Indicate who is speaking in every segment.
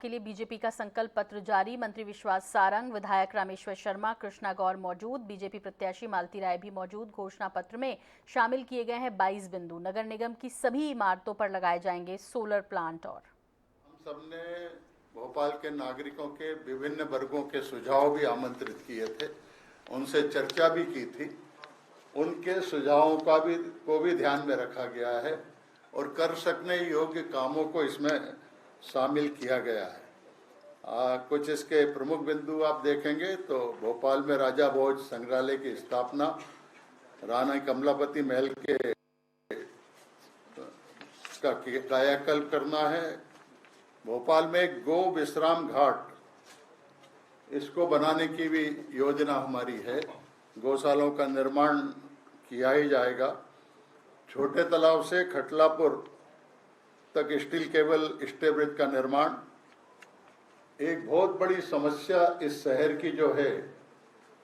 Speaker 1: के लिए बीजेपी का संकल्प पत्र जारी। मंत्री विश्वास सारंग, विधायक रामेश्वर शर्मा, कृष्णा गौर मौजूद। बीजेपी प्रत्याशी मालती राय भी मौजूद। घोषणा पत्र में शामिल किए गए हैं 22 बिंदु। नगर निगम की सभी इमारतों पर लगाए जाएंगे सोलर प्लांट। और
Speaker 2: हम सबने भोपाल के नागरिकों के विभिन्न वर्गों के सुझाव भी आमंत्रित किए थे, उनसे चर्चा भी की थी। उनके सुझावों को भी ध्यान में रखा गया है और कर सकने योग्य कामों को इसमें शामिल किया गया है। कुछ इसके प्रमुख बिंदु आप देखेंगे तो भोपाल में राजा भोज संग्रहालय की स्थापना, रानी कमलापति महल का कायाकल्प करना है। भोपाल में एक गो विश्राम घाट, इसको बनाने की भी योजना हमारी है। गौशालाओं का निर्माण किया ही जाएगा। छोटे तालाब से खटलापुर तक स्टील केबल स्टे ब्रिज का निर्माण। एक बहुत बड़ी समस्या इस शहर की जो है,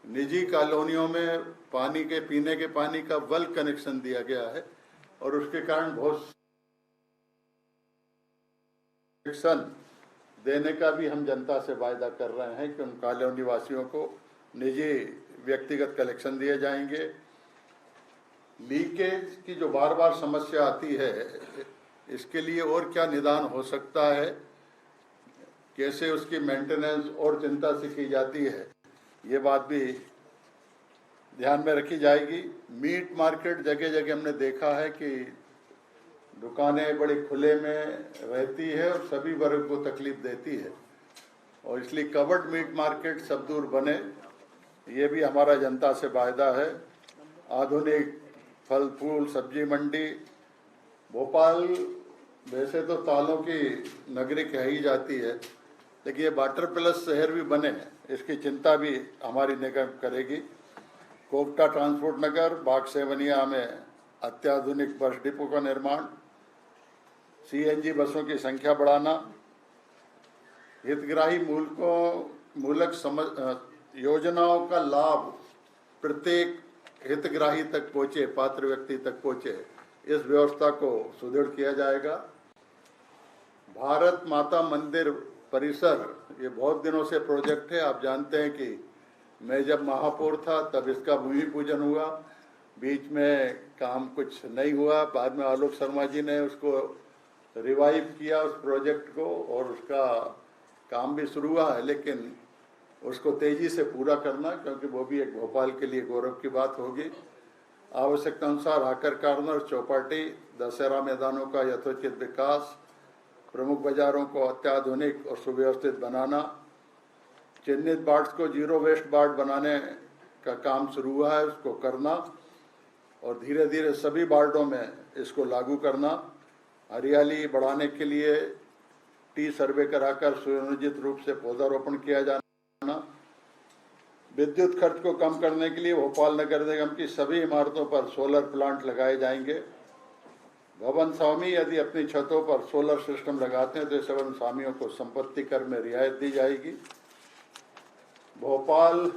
Speaker 2: निजी कॉलोनियों में पानी के पीने के पानी का वेल कनेक्शन दिया गया है और उसके कारण बहुत कनेक्शन देने का भी हम जनता से वायदा कर रहे हैं कि उन कॉलोनी वासियों को निजी व्यक्तिगत कलेक्शन दिए जाएंगे। लीकेज की जो बार बार समस्या आती है, इसके लिए और क्या निदान हो सकता है, कैसे उसकी मेंटेनेंस और चिंता से की जाती है, ये बात भी ध्यान में रखी जाएगी। मीट मार्केट जगह जगह हमने देखा है कि दुकानें बड़े खुले में रहती है और सभी वर्ग को तकलीफ देती है, और इसलिए कवर्ड मीट मार्केट सब दूर बने, ये भी हमारा जनता से वायदा है। आधुनिक फल फूल सब्जी मंडी, भोपाल वैसे तो तालों की नगरी कही जाती है, लेकिन ये वाटर प्लस शहर भी बने, इसकी चिंता भी हमारी निगम करेगी। कोकटा ट्रांसपोर्ट नगर, बाग सेवनिया में अत्याधुनिक बस डिपो का निर्माण, सीएनजी बसों की संख्या बढ़ाना, हितग्राही मूलक योजनाओं का लाभ प्रत्येक हितग्राही तक पहुँचे, पात्र व्यक्ति तक पहुँचे, इस व्यवस्था को सुदृढ़ किया जाएगा। भारत माता मंदिर परिसर, ये बहुत दिनों से प्रोजेक्ट है। आप जानते हैं कि मैं जब महापौर था तब इसका भूमि पूजन हुआ, बीच में काम कुछ नहीं हुआ, बाद में आलोक शर्मा जी ने उसको रिवाइव किया उस प्रोजेक्ट को, और उसका काम भी शुरू हुआ है, लेकिन उसको तेजी से पूरा करना, क्योंकि वो भी एक भोपाल के लिए गौरव की बात होगी। आवश्यकता अनुसार हाकर कॉर्नर, चौपाटी, दशहरा मैदानों का यथोचित विकास, प्रमुख बाजारों को अत्याधुनिक और सुव्यवस्थित बनाना, चिन्हित वार्ड्स को जीरो वेस्ट वार्ड बनाने का काम शुरू हुआ है, उसको करना और धीरे धीरे सभी वार्डों में इसको लागू करना। हरियाली बढ़ाने के लिए टी सर्वे कराकर सुनियोजित रूप से पौधारोपण किया जाना। विद्युत खर्च को कम करने के लिए भोपाल नगर निगम की सभी इमारतों पर सोलर प्लांट लगाए जाएंगे। भवन स्वामी यदि अपनी छतों पर सोलर सिस्टम लगाते हैं तो ऐसे भवन स्वामियों को संपत्ति कर में रियायत दी जाएगी। भोपाल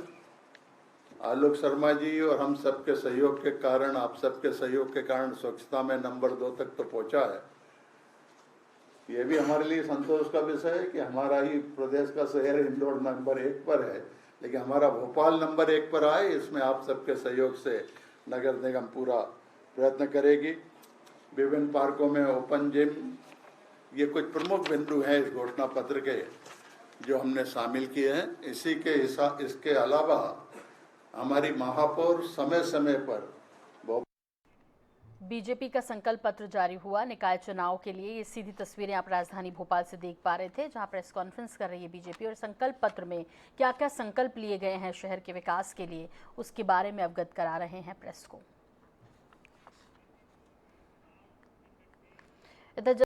Speaker 2: आलोक शर्मा जी और हम सबके सहयोग के कारण, आप सबके सहयोग के कारण स्वच्छता में नंबर 2 तक तो पहुंचा है। ये भी हमारे लिए संतोष का विषय है कि हमारा ही प्रदेश का शहर इंदौर नंबर 1 पर है, लेकिन हमारा भोपाल नंबर 1 पर आए, इसमें आप सबके सहयोग से नगर निगम पूरा प्रयत्न करेगी। विभिन्न पार्कों में ओपन जिम, ये कुछ प्रमुख बिंदु हैं इस घोषणा पत्र के जो हमने शामिल किए हैं। इसके अलावा हमारी महापौर समय समय पर
Speaker 1: बीजेपी का संकल्प पत्र जारी हुआ निकाय चुनाव के लिए। ये सीधी तस्वीरें आप राजधानी भोपाल से देख पा रहे थे, जहां प्रेस कॉन्फ्रेंस कर रही है बीजेपी, और संकल्प पत्र में क्या क्या संकल्प लिए गए हैं शहर के विकास के लिए, उसके बारे में अवगत करा रहे हैं प्रेस को।